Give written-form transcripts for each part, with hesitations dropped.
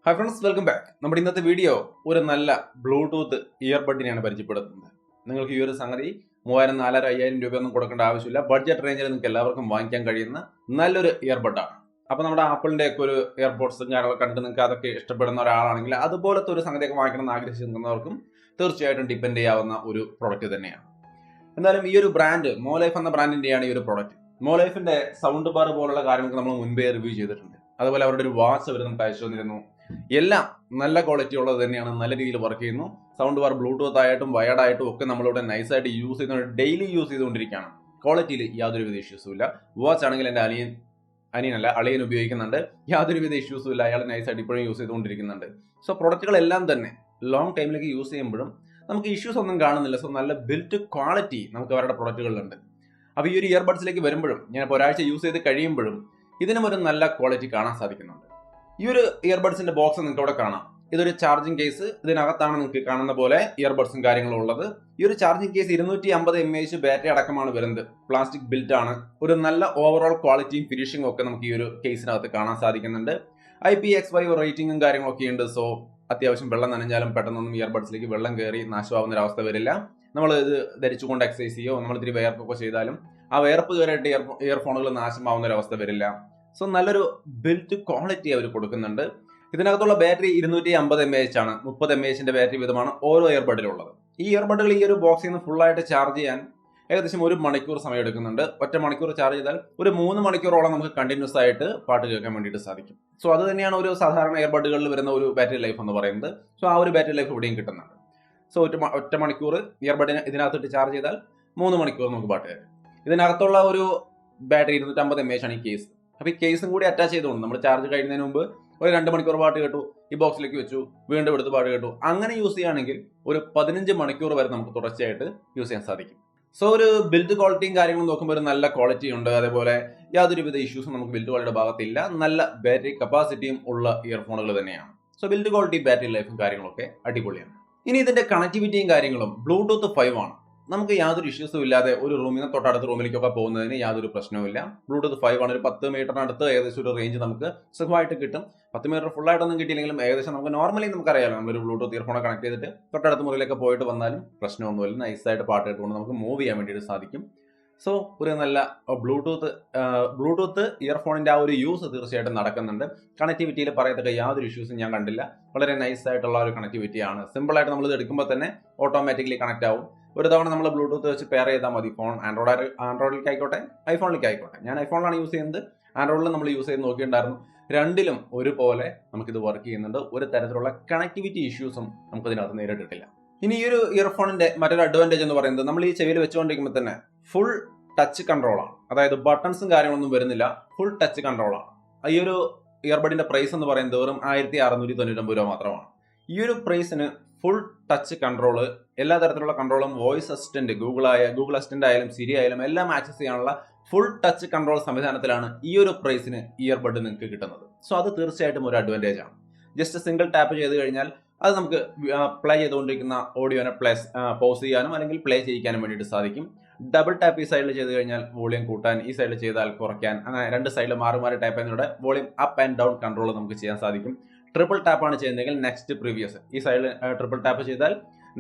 Hi friends, welcome back. നമ്മുടെ ഇന്നത്തെ video ഒരു നല്ല ബ്ലൂടൂത്ത് ഇയർബഡിനെയാണ് പരിചയപ്പെടുത്തുന്നത്. നിങ്ങൾക്ക് ഈ ഒരു സംഗതി 3000, 4000, 5000 രൂപയൊന്നും കൊടുക്കേണ്ട ആവശ്യമില്ല. ബഡ്ജറ്റ് റേഞ്ചിൽ നിങ്ങൾക്ക് എല്ലാവർക്കും വാങ്ങിക്കാൻ കഴിയുന്ന നല്ലൊരു ഇയർബഡാണ്. അപ്പോൾ നമ്മുടെ ആപ്പിളിന്റെ ഒക്കെ ഒരു എയർപോഡ്സും കാര്യങ്ങളൊക്കെ കണ്ടിട്ട് നിങ്ങൾക്ക് അതൊക്കെ ഇഷ്ടപ്പെടുന്ന ഒരാളാണെങ്കിൽ അതുപോലത്തെ ഒരു സംഗതിയൊക്കെ വാങ്ങിക്കണം എന്ന് ആഗ്രഹിച്ച് നിൽക്കുന്നവർക്കും തീർച്ചയായിട്ടും ഡിപ്പെൻഡ് ചെയ്യാവുന്ന ഒരു പ്രൊഡക്റ്റ് തന്നെയാണ്. എന്തായാലും ഈ ഒരു ബ്രാൻഡ് മോലൈഫ് എന്ന ബ്രാൻഡിന്റെയാണ് ഈ ഒരു പ്രൊഡക്റ്റ്. മോലൈഫിന്റെ സൗണ്ട് ബാർ പോലുള്ള കാര്യങ്ങൾക്ക് നമ്മൾ മുൻപേ റിവ്യൂ ചെയ്തിട്ടുണ്ട്. അതുപോലെ അവരുടെ ഒരു വാച്ച് അവർ നമുക്ക് അയച്ചു തന്നിരുന്നു. എല്ലാം നല്ല ക്വാളിറ്റി ഉള്ളത് തന്നെയാണ്, നല്ല രീതിയിൽ വർക്ക് ചെയ്യുന്നു. സൗണ്ട് ബാർ ബ്ലൂടൂത്ത് ആയിട്ടും വയർഡ് ആയിട്ടും ഒക്കെ നമ്മളിവിടെ നൈസായിട്ട് യൂസ് ചെയ്യുന്ന ഡെയിലി യൂസ് ചെയ്തുകൊണ്ടിരിക്കുകയാണ്. ക്വാളിറ്റിയിൽ യാതൊരുവിധ ഇഷ്യൂസും ഇല്ല. വാച്ച് ആണെങ്കിൽ എൻ്റെ അളിയൻ ഉപയോഗിക്കുന്നുണ്ട്. യാതൊരുവിധ ഇഷ്യൂസും ഇല്ല. അയാൾ നൈസായിട്ട് ഇപ്പോഴും യൂസ് ചെയ്തുകൊണ്ടിരിക്കുന്നുണ്ട്. സോ പ്രൊഡക്റ്റുകളെല്ലാം തന്നെ ലോങ് ടൈമിലേക്ക് യൂസ് ചെയ്യുമ്പോഴും നമുക്ക് ഇഷ്യൂസ് ഒന്നും കാണുന്നില്ല. സോ നല്ല ബിൽറ്റ് ക്വാളിറ്റി നമുക്ക് അവരുടെ പ്രൊഡക്റ്റുകളിലുണ്ട്. അപ്പോൾ ഈ ഒരു ഇയർബഡ്സിലേക്ക് വരുമ്പോഴും ഞാനിപ്പോൾ ഒരാഴ്ച യൂസ് ചെയ്ത് കഴിയുമ്പോഴും ഇതിനും ഒരു നല്ല ക്വാളിറ്റി കാണാൻ സാധിക്കുന്നുണ്ട്. ഈ ഒരു ഇയർബഡ്സിന്റെ ബോക്സ് നിങ്ങൾക്ക് ഇവിടെ കാണാം. ഇതൊരു ചാർജിങ് കേസ്. ഇതിനകത്താണ് നിങ്ങൾക്ക് കാണുന്ന പോലെ ഇയർബഡ്സും കാര്യങ്ങളും ഉള്ളത്. ഈ ഒരു ചാർജിങ് കേസ് 250 mAh ബാറ്ററി അടക്കമാണ് വരുന്നത്. പ്ലാസ്റ്റിക് ബിൽറ്റ് ആണ്. ഒരു നല്ല ഓവറോൾ ക്വാളിറ്റിയും ഫിനിഷിംഗും ഒക്കെ നമുക്ക് ഈ ഒരു കേസിനകത്ത് കാണാൻ സാധിക്കുന്നുണ്ട്. IPX5 റേറ്റിംഗും കാര്യങ്ങളൊക്കെ ഉണ്ട്. സോ അത്യാവശ്യം വെള്ളം നനഞ്ഞാലും പെട്ടെന്നൊന്നും ഇയർബഡ്സിലേക്ക് വെള്ളം കയറി നാശമാവുന്ന ഒരു അവസ്ഥ വരില്ല. നമ്മൾ ഇത് ധരിച്ചുകൊണ്ട് എക്സസൈസ് ചെയ്യോ നമ്മൾ ഇത്തിരി വയർപ്പൊക്കെ ചെയ്താലും ആ വയർപ്പ് കയറിയിട്ട് ഇയർഫോണുകൾ നാശമാവുന്ന ഒരു അവസ്ഥ വരില്ല. സോ നല്ലൊരു ബിൽറ്റ് ക്വാളിറ്റി അവർ കൊടുക്കുന്നുണ്ട്. ഇതിനകത്തുള്ള ബാറ്ററി 250 mAh ആണ്. 30 mAh ബാറ്ററി വീതമാണ് ഓരോ ഇയർബഡിലുള്ളത്. ഈ ഇയർബഡുകൾ ഈ ഒരു ബോക്സിൽ നിന്ന് ഫുള്ളായിട്ട് ചാർജ് ചെയ്യാൻ ഏകദേശം 1 മണിക്കൂർ സമയം എടുക്കുന്നുണ്ട്. ഒറ്റ മണിക്കൂർ ചാർജ് ചെയ്താൽ ഒരു 3 മണിക്കൂറോളം നമുക്ക് കണ്ടിന്യൂസ് ആയിട്ട് പാട്ട് കേൾക്കാൻ വേണ്ടിയിട്ട് സാധിക്കും. സോ അത് തന്നെയാണ് ഒരു സാധാരണ ഇയർബഡുകളിൽ വരുന്ന ഒരു ബാറ്ററി ലൈഫ് എന്ന് പറയുന്നത്. സോ ആ ഒരു ബാറ്ററി ലൈഫ് ഇവിടെയും കിട്ടുന്നുണ്ട്. സോ ഒറ്റ മണിക്കൂർ ഇയർബഡിന് ഇതിനകത്തിട്ട് ചാർജ് ചെയ്താൽ 3 മണിക്കൂർ നമുക്ക് പാട്ട് കേൾക്കാം. ഇതിനകത്തുള്ള ഒരു ബാറ്ററി 250 mAh ആണ് ഈ കേസ്. അപ്പോൾ ഈ കേസും കൂടി അറ്റാച്ച് ചെയ്തുകൊണ്ട് നമ്മൾ ചാർജ് കഴിയുന്നതിന് മുമ്പ് ഒരു 2 മണിക്കൂർ പാട്ട് കേട്ടു, ഈ ബോക്സിലേക്ക് വെച്ചു, വീണ്ടും എടുത്ത് പാട്ട് കേട്ടു, അങ്ങനെ യൂസ് ചെയ്യുകയാണെങ്കിൽ ഒരു 15 മണിക്കൂർ വരെ നമുക്ക് തുടർച്ചയായിട്ട് യൂസ് ചെയ്യാൻ സാധിക്കും. സോ ഒരു ബിൽഡ് ക്വാളിറ്റിയും കാര്യങ്ങളും നോക്കുമ്പോൾ ഒരു നല്ല ക്വാളിറ്റി ഉണ്ട്. അതേപോലെ യാതൊരുവിധ ഇഷ്യൂസും നമുക്ക് ബിൽഡ് ക്വാളിറ്റിയുടെ ഭാഗത്തില്ല. നല്ല ബാറ്ററി കപ്പാസിറ്റിയും ഉള്ള ഇയർഫോണുകൾ തന്നെയാണ്. സോ ബിൽഡ് ക്വാളിറ്റി, ബാറ്ററി ലൈഫും കാര്യങ്ങളൊക്കെ അടിപൊളിയാണ്. ഇനി ഇതിന്റെ കണക്ടിവിറ്റിയും കാര്യങ്ങളും ബ്ലൂടൂത്ത് 5 ആണ്. നമുക്ക് യാതൊരു ഇഷ്യൂസും ഇല്ലാതെ ഒരു റൂമിൽ നിന്ന് തൊട്ടടുത്ത റൂമിലേക്കൊക്കെ പോകുന്നതിന് യാതൊരു പ്രശ്നവുമില്ല. ബ്ലൂടൂത്ത് 5 ആണ്. ഒരു 10 മീറ്ററിനടുത്ത് ഏകദേശം ഒരു റേഞ്ച് നമുക്ക് സുഖമായിട്ട് കിട്ടും. 10 മീറ്റർ ഫുൾ ആയിട്ടൊന്നും കിട്ടിയില്ലെങ്കിലും ഏകദേശം നമുക്ക് നോർമലി നമുക്കറിയാലോ, നമ്മളൊരു ബ്ലൂടൂത്ത് ഇയർഫോൺ കണക്ട് ചെയ്തിട്ട് തൊട്ടടുത്ത മുറിയിലൊക്കെ പോയിട്ട് വന്നാലും പ്രശ്നമൊന്നുമില്ല. നൈസായിട്ട് പാട്ട് കേട്ടുകൊണ്ട് നമുക്ക് മൂവ് ചെയ്യാൻ വേണ്ടിയിട്ട് സാധിക്കും. സോ ഒരു നല്ല ബ്ലൂടൂത്ത് ഇയർഫോണിന്റെ ആ ഒരു യൂസ് തീർച്ചയായിട്ടും നടക്കുന്നുണ്ട്. കണക്ടിവിറ്റിയിൽ പറയത്തക്ക യാതൊരു ഇഷ്യൂസും ഞാൻ കണ്ടില്ല. വളരെ നൈസായിട്ടുള്ള ഒരു കണക്ടിവിറ്റിയാണ്. സിമ്പിളായിട്ട് നമ്മളിത് എടുക്കുമ്പോൾ തന്നെ ഓട്ടോമാറ്റിക്കലി കണക്ട് ആവും. ഒരു തവണ നമ്മൾ ബ്ലൂടൂത്ത് വെച്ച് പെയർ ചെയ്താൽ മതി. ഫോൺ ആൻഡ്രോയിഡിലേക്ക് ആയിക്കോട്ടെ, ഐഫോണിലേക്ക് ആയിക്കോട്ടെ. ഞാൻ ഐഫോണിലാണ് യൂസ് ചെയ്യുന്നത്. ആൻഡ്രോയിഡിൽ നമ്മൾ യൂസ് ചെയ്ത് നോക്കിയിട്ടുണ്ടായിരുന്നു. രണ്ടിലും ഒരുപോലെ നമുക്കിത് വർക്ക് ചെയ്യുന്നുണ്ട്. ഒരു തരത്തിലുള്ള കണക്ടിവിറ്റി ഇഷ്യൂസും നമുക്കിതിനകത്ത് നേരിട്ടിട്ടില്ല. ഇനി ഈ ഒരു ഇയർഫോണിന്റെ മറ്റൊരു അഡ്വാൻറ്റേജ് എന്ന് പറയുന്നത്, നമ്മൾ ഈ ചെവിയിൽ വെച്ചുകൊണ്ടിരിക്കുമ്പോൾ തന്നെ ഫുൾ ടച്ച് കൺട്രോളാണ്. അതായത് ബട്ടൺസും കാര്യങ്ങളൊന്നും വരുന്നില്ല, ഫുൾ ടച്ച് കൺട്രോളാണ്. ഈ ഒരു ഇയർബഡിന്റെ പ്രൈസ് എന്ന് പറയുന്നത് വെറും 1699 രൂപ മാത്രമാണ്. ഈ ഒരു പ്രൈസിന് ഫുൾ ടച്ച് കൺട്രോള്, എല്ലാ തരത്തിലുള്ള കൺട്രോളും, വോയിസ് അസിസ്റ്റന്റ്, ഗൂഗിൾ അസിസ്റ്റന്റ് ആയാലും സിരി ആയാലും എല്ലാം ആക്സസ് ചെയ്യാനുള്ള ഫുൾ ടച്ച് കൺട്രോൾ സംവിധാനത്തിലാണ് ഈ ഒരു പ്രൈസിന് ഇയർബഡ് നിങ്ങൾക്ക് കിട്ടുന്നത്. സോ അത് തീർച്ചയായിട്ടും ഒരു അഡ്വാൻറ്റേജ് ആണ്. ജസ്റ്റ് സിംഗിൾ ടാപ്പ് ചെയ്ത് കഴിഞ്ഞാൽ അത് നമുക്ക് പ്ലേ ചെയ്തുകൊണ്ടിരിക്കുന്ന ഓഡിയോനെ പോസ് ചെയ്യാനും അല്ലെങ്കിൽ പ്ലേ ചെയ്യിക്കാനും വേണ്ടിയിട്ട് സാധിക്കും. ഡബിൾ ടാപ്പ് ഈ സൈഡിൽ ചെയ്ത് കഴിഞ്ഞാൽ വോളിയം കൂട്ടാൻ, ഈ സൈഡിൽ ചെയ്താൽ കുറയ്ക്കാൻ, അങ്ങനെ രണ്ട് സൈഡിൽ മാറി മാറി ടാപ്പ് ചെയ്യുന്നതിലൂടെ volume up and down control നമുക്ക് ചെയ്യാൻ സാധിക്കും. ട്രിപ്പിൾ ടാപ്പാണ് ചെയ്യുന്നതെങ്കിൽ നെക്സ്റ്റ്, പ്രീവിയസ്, ഈ സൈഡിൽ ട്രിപ്പിൾ ടാപ്പ് ചെയ്താൽ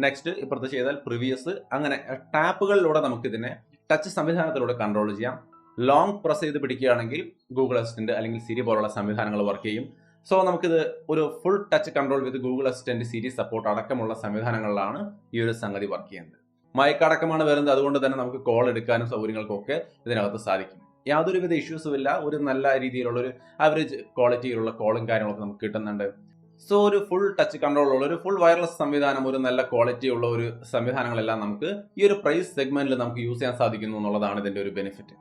നെക്സ്റ്റ്, ഇപ്പുറത്ത് ചെയ്താൽ പ്രീവിയസ്, അങ്ങനെ ടാപ്പുകളിലൂടെ നമുക്ക് ഇതിനെ ടച്ച് സംവിധാനത്തിലൂടെ കൺട്രോൾ ചെയ്യാം. ലോങ് പ്രസ് ചെയ്ത് പിടിക്കുകയാണെങ്കിൽ ഗൂഗിൾ അസിസ്റ്റന്റ് അല്ലെങ്കിൽ സിരി പോലുള്ള സംവിധാനങ്ങൾ വർക്ക് ചെയ്യും. സോ നമുക്കിത് ഒരു full touch control with Google assistant, Siri support അടക്കമുള്ള സംവിധാനങ്ങളിലാണ് ഈ ഒരു സംഗതി വർക്ക് ചെയ്യുന്നത്. മയക്കടക്കമാണ് വരുന്നത്. അതുകൊണ്ട് തന്നെ നമുക്ക് കോൾ എടുക്കാനും സൗകര്യങ്ങൾക്കൊക്കെ ഇതിനകത്ത് സാധിക്കും. യാതൊരുവിധ ഇഷ്യൂസും ഇല്ല. ഒരു നല്ല രീതിയിലുള്ള ഒരു ആവറേജ് ക്വാളിറ്റിയിലുള്ള കോളും കാര്യങ്ങളൊക്കെ നമുക്ക് കിട്ടുന്നുണ്ട്. സോ ഒരു ഫുൾ ടച്ച് കൺട്രോൾ ഉള്ള ഒരു ഫുൾ വയർലെസ് സംവിധാനം, ഒരു നല്ല ക്വാളിറ്റി ഉള്ള ഒരു സംവിധാനങ്ങളെല്ലാം നമുക്ക് ഈ ഒരു പ്രൈസ് സെഗ്മെന്റിൽ നമുക്ക് യൂസ് ചെയ്യാൻ സാധിക്കുന്നു എന്നുള്ളതാണ് ഇതിന്റെ ഒരു ബെനിഫിറ്റ്.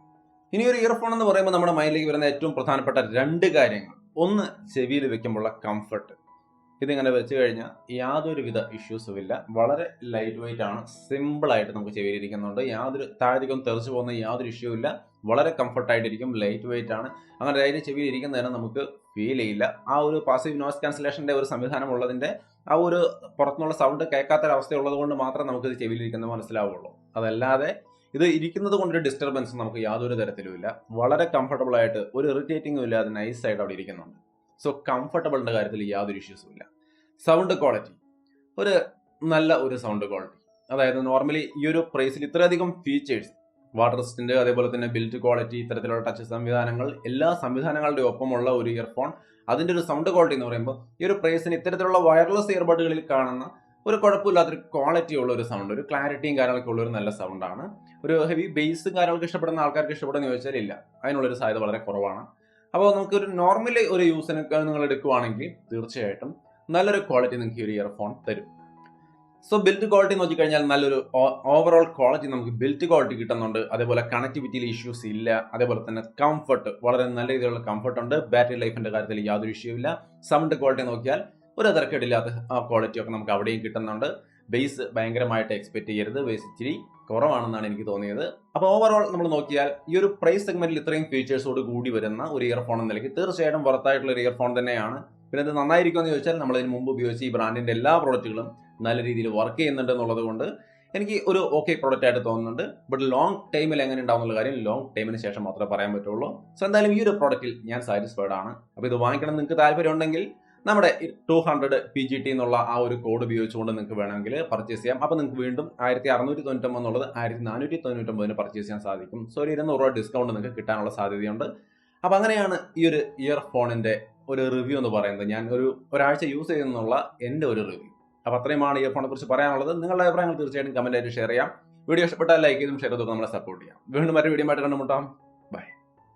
ഇനി ഒരു ഇയർഫോൺ എന്ന് പറയുമ്പോൾ നമ്മുടെ മൈൻഡിലേക്ക് വരുന്ന ഏറ്റവും പ്രധാനപ്പെട്ട 2 കാര്യങ്ങൾ. ഒന്ന്, ചെവിയിൽ വെക്കുമ്പോഴുള്ള കംഫർട്ട്. ഇതിങ്ങനെ വെച്ച് കഴിഞ്ഞാൽ യാതൊരുവിധ ഇഷ്യൂസും ഇല്ല. വളരെ ലൈറ്റ് വെയിറ്റ് ആണ്. സിമ്പിളായിട്ട് നമുക്ക് ചെവിയിൽ ഇരിക്കുന്നുണ്ട്. യാതൊരു താഴേക്കും തെറിച്ചു പോകുന്ന യാതൊരു ഇഷ്യൂ ഇല്ല. വളരെ കംഫർട്ടായിട്ടിരിക്കും. ലൈറ്റ് വെയിറ്റ് ആണ്. അങ്ങനെ ലൈറ്റ് ചെവിയിൽ ഇരിക്കുന്നതിന് നമുക്ക് ഫീൽ ചെയ്യില്ല. ആ ഒരു പാസീവ് നോയ്സ് ക്യാൻസലേഷൻ്റെ ഒരു സംവിധാനം ഉള്ളതിൻ്റെ ആ ഒരു പുറത്തുനിന്നുള്ള സൗണ്ട് കേൾക്കാത്തൊരവസ്ഥ ഉള്ളത് കൊണ്ട് മാത്രം നമുക്കിത് ചെവിയിലിരിക്കുന്നത് മനസ്സിലാവുള്ളൂ. അതല്ലാതെ ഇത് ഇരിക്കുന്നത് കൊണ്ടൊരു ഡിസ്റ്റർബൻസ് നമുക്ക് യാതൊരു തരത്തിലുമില്ല. വളരെ കംഫർട്ടബിൾ ആയിട്ട്, ഒരു ഇറിറ്റേറ്റിംഗും ഇല്ലാതെ നൈസായിട്ട് അവിടെ ഇരിക്കുന്നുണ്ട്. സോ കംഫർട്ടബിളിൻ്റെ കാര്യത്തിൽ യാതൊരു ഇഷ്യൂസും ഇല്ല. സൗണ്ട് ക്വാളിറ്റി നല്ല ഒരു സൗണ്ട് ക്വാളിറ്റി, അതായത് നോർമലി ഈ ഒരു പ്രൈസിൽ ഇത്രയധികം ഫീച്ചേഴ്സ്, വാട്ടർ റെസിസ്റ്റന്റ്, അതേപോലെ തന്നെ ബിൽറ്റ് ക്വാളിറ്റി, ഇത്തരത്തിലുള്ള ടച്ച് സംവിധാനങ്ങൾ, എല്ലാ സംവിധാനങ്ങളുടെ ഒപ്പമുള്ള ഒരു ഇയർഫോൺ, അതിൻ്റെ ഒരു സൗണ്ട് ക്വാളിറ്റി എന്ന് പറയുമ്പോൾ ഈ ഒരു പ്രൈസിന് ഇത്തരത്തിലുള്ള വയർലെസ് ഇയർബഡുകളിൽ കാണുന്ന ഒരു കുഴപ്പമില്ലാത്തൊരു ക്വാളിറ്റി ഉള്ള ഒരു സൗണ്ട്, ഒരു ക്ലാരിറ്റിയും കാര്യങ്ങളൊക്കെ ഉള്ള ഒരു നല്ല സൗണ്ടാണ്. ഒരു ഹെവി ബേസും കാര്യങ്ങളൊക്കെ ഇഷ്ടപ്പെടുന്ന ആൾക്കാർക്ക് ഇഷ്ടപ്പെടുന്ന ചോദിച്ചാൽ ഇല്ല, അതിനുള്ളൊരു സാധ്യത വളരെ കുറവാണ്. അപ്പോൾ നമുക്കൊരു നോർമലി ഒരു യൂസിനൊക്കെ നിങ്ങൾ എടുക്കുവാണെങ്കിൽ തീർച്ചയായിട്ടും നല്ലൊരു ക്വാളിറ്റി നിങ്ങൾക്ക് ഈ ഒരു ഇയർഫോൺ തരും. സോ ബിൽറ്റ് ക്വാളിറ്റി നോക്കിക്കഴിഞ്ഞാൽ നല്ലൊരു ഓവറോൾ ക്വാളിറ്റി നമുക്ക് ബിൽറ്റ് ക്വാളിറ്റി കിട്ടുന്നുണ്ട്. അതേപോലെ കണക്ടിവിറ്റിയിൽ ഇഷ്യൂസ് ഇല്ല. അതേപോലെ തന്നെ കംഫർട്ട്, വളരെ നല്ല രീതിയിലുള്ള കംഫർട്ട് ഉണ്ട്. ബാറ്ററി ലൈഫിന്റെ കാര്യത്തിൽ യാതൊരു ഇഷ്യൂ ഇല്ല. സൗണ്ട് ക്വാളിറ്റി നോക്കിയാൽ ഒരു തിരക്കേടില്ലാത്ത ആ ക്വാളിറ്റി ഒക്കെ നമുക്ക് അവിടെയും കിട്ടുന്നുണ്ട്. ബേസ് ഭയങ്കരമായിട്ട് എക്സ്പെക്ട് ചെയ്യരുത്, ബേസ് ഇച്ചിരി കുറവാണെന്നാണ് എനിക്ക് തോന്നിയത്. അപ്പോൾ ഓവറോൾ നമ്മൾ നോക്കിയാൽ ഈ ഒരു പ്രൈസ് സെഗ്മെന്റിൽ ഇത്രയും ഫീച്ചേഴ്സോട് കൂടി വരുന്ന ഒരു ഇയർഫോൺ എന്ന നിലയ്ക്ക് തീർച്ചയായിട്ടും വർത്തായിട്ടുള്ള ഒരു ഇയർഫോൺ തന്നെയാണ്. പിന്നെ ഇത് നന്നായിരിക്കുമെന്ന് ചോദിച്ചാൽ നമ്മൾ ഇതിന് മുമ്പ് ഉപയോഗിച്ച ഈ ബ്രാൻഡിന്റെ എല്ലാ പ്രോഡക്റ്റുകളും നല്ല രീതിയിൽ വർക്ക് ചെയ്യുന്നുണ്ട് എന്നുള്ളത് കൊണ്ട് എനിക്ക് ഒരു ഓക്കെ പ്രോഡക്റ്റ് ആയിട്ട് തോന്നുന്നുണ്ട്. ബട്ട് ലോങ് ടൈമിൽ എങ്ങനെ ഉണ്ടാവും എന്നുള്ള കാര്യം ലോങ് ടൈമിന് ശേഷം മാത്രമേ പറയാൻ പറ്റുള്ളൂ. സോ എന്തായാലും ഈ ഒരു പ്രോഡക്റ്റിൽ ഞാൻ സാറ്റിസ്ഫൈഡ് ആണ്. അപ്പോൾ ഇത് വാങ്ങിക്കണം നിങ്ങൾക്ക് താല്പര്യം ഉണ്ടെങ്കിൽ നമ്മുടെ 200 PGT എന്നുള്ള ആ ഒരു കോഡ് ഉപയോഗിച്ചുകൊണ്ട് നിങ്ങൾക്ക് വേണമെങ്കിൽ പർച്ചേസ് ചെയ്യാം. അപ്പോൾ നിങ്ങൾക്ക് വീണ്ടും 1699 എന്നുള്ളത് 1499 പർച്ചേസ് ചെയ്യാൻ സാധിക്കും. സോ ഒരു 200 രൂപ ഡിസ്കൗണ്ട് നിങ്ങൾക്ക് കിട്ടാനുള്ള സാധ്യതയുണ്ട്. അപ്പോൾ അങ്ങനെയാണ് ഈ ഒരു ഇയർഫോണിന്റെ ഒരു റിവ്യൂ എന്ന് പറയുന്നത്. ഞാൻ ഒരാഴ്ച യൂസ് ചെയ്യുന്നുള്ള എൻ്റെ ഒരു റിവ്യൂ. അപ്പോൾ അത്രയുമാണ് ഇയർഫോണിനെ കുറിച്ച് പറയാനുള്ളത്. നിങ്ങളുടെ അഭിപ്രായങ്ങൾ തീർച്ചയായിട്ടും കമന്റ് ആയിട്ട് ഷെയർ ചെയ്യാം. വീഡിയോ ഇഷ്ടപ്പെട്ടാൽ ലൈക്ക് ചെയ്തും ഷെയർ ചെയ്തും നമ്മളെ സപ്പോർട്ട് ചെയ്യാം. വീണ്ടും മറ്റൊരു വീഡിയോ ആയിട്ട് കണ്ടുമുട്ടാം.